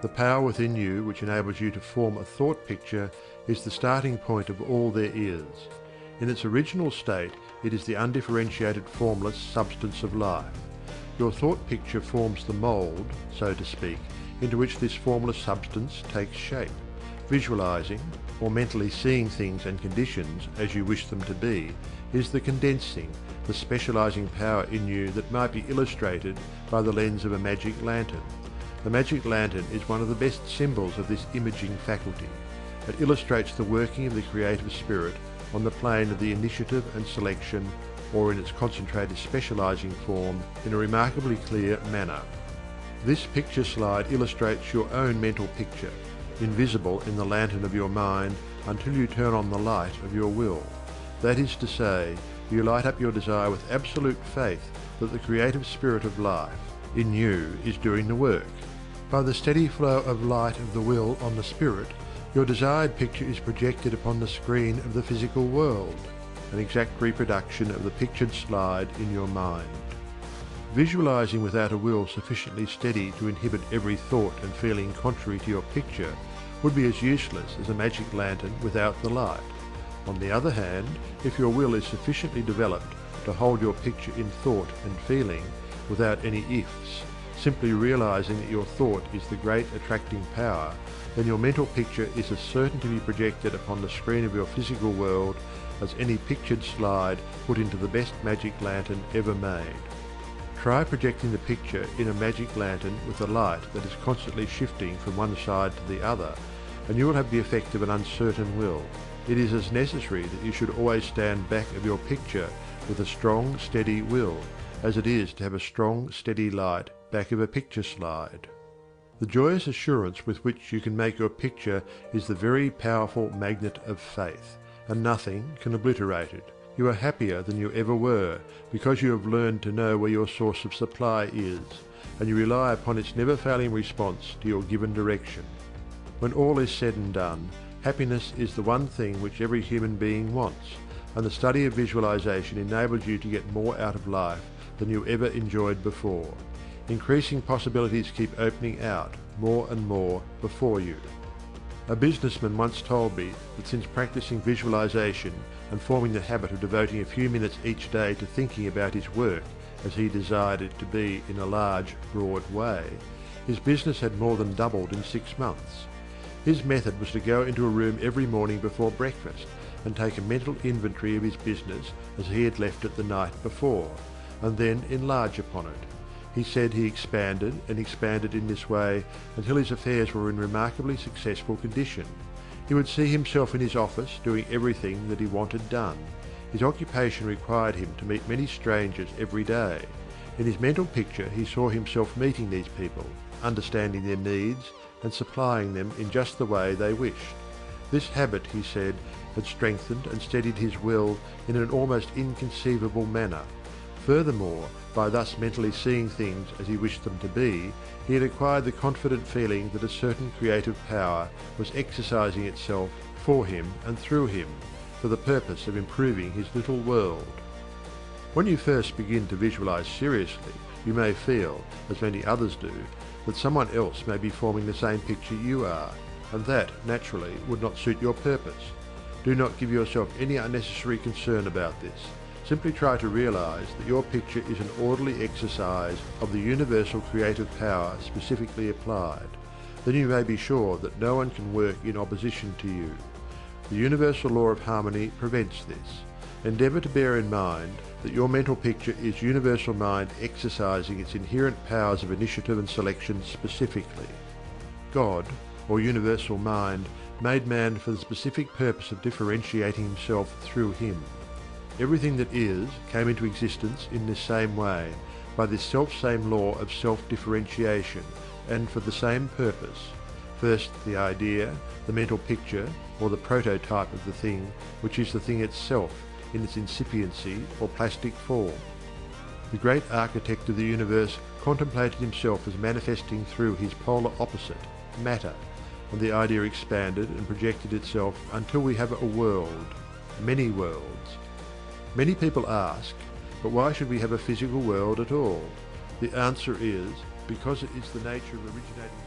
The power within you which enables you to form a thought picture is the starting point of all there is. In its original state, it is the undifferentiated formless substance of life. Your thought picture forms the mould, so to speak, into which this formless substance takes shape. Visualizing, or mentally seeing things and conditions as you wish them to be, is the condensing, the specializing power in you that might be illustrated by the lens of a magic lantern. The magic lantern is one of the best symbols of this imaging faculty. It illustrates the working of the creative spirit on the plane of the initiative and selection, or in its concentrated specializing form, in a remarkably clear manner. This picture slide illustrates your own mental picture, invisible in the lantern of your mind until you turn on the light of your will. That is to say, you light up your desire with absolute faith that the creative spirit of life in you is doing the work. By the steady flow of light of the will on the spirit, your desired picture is projected upon the screen of the physical world, an exact reproduction of the pictured slide in your mind. Visualizing without a will sufficiently steady to inhibit every thought and feeling contrary to your picture would be as useless as a magic lantern without the light. On the other hand, if your will is sufficiently developed to hold your picture in thought and feeling without any ifs, simply realizing that your thought is the great attracting power, then your mental picture is as certain to be projected upon the screen of your physical world as any pictured slide put into the best magic lantern ever made. Try projecting the picture in a magic lantern with a light that is constantly shifting from one side to the other, and you will have the effect of an uncertain will. It is as necessary that you should always stand back of your picture with a strong, steady will, as it is to have a strong, steady light back of a picture slide. The joyous assurance with which you can make your picture is the very powerful magnet of faith, and nothing can obliterate it. You are happier than you ever were, because you have learned to know where your source of supply is, and you rely upon its never-failing response to your given direction. When all is said and done, happiness is the one thing which every human being wants, and the study of visualization enables you to get more out of life than you ever enjoyed before. Increasing possibilities keep opening out more and more before you. A businessman once told me that since practicing visualization and forming the habit of devoting a few minutes each day to thinking about his work as he desired it to be in a large, broad way, his business had more than doubled in 6 months. His method was to go into a room every morning before breakfast and take a mental inventory of his business as he had left it the night before, and then enlarge upon it. He said he expanded and expanded in this way until his affairs were in remarkably successful condition. He would see himself in his office doing everything that he wanted done. His occupation required him to meet many strangers every day. In his mental picture he saw himself meeting these people, understanding their needs and supplying them in just the way they wished. This habit, he said, had strengthened and steadied his will in an almost inconceivable manner. Furthermore, by thus mentally seeing things as he wished them to be, he had acquired the confident feeling that a certain creative power was exercising itself for him and through him, for the purpose of improving his little world. When you first begin to visualize seriously, you may feel, as many others do, that someone else may be forming the same picture you are, and that, naturally, would not suit your purpose. Do not give yourself any unnecessary concern about this. Simply try to realize that your picture is an orderly exercise of the universal creative power specifically applied. Then you may be sure that no one can work in opposition to you. The universal law of harmony prevents this. Endeavor to bear in mind that your mental picture is universal mind exercising its inherent powers of initiative and selection specifically. God, or universal mind, made man for the specific purpose of differentiating himself through him. Everything that is came into existence in this same way, by this self-same law of self-differentiation, and for the same purpose. First the idea, the mental picture, or the prototype of the thing, which is the thing itself, in its incipiency or plastic form. The great architect of the universe contemplated himself as manifesting through his polar opposite, matter, and the idea expanded and projected itself until we have a world, many worlds. Many people ask, but why should we have a physical world at all? The answer is, because it is the nature of originating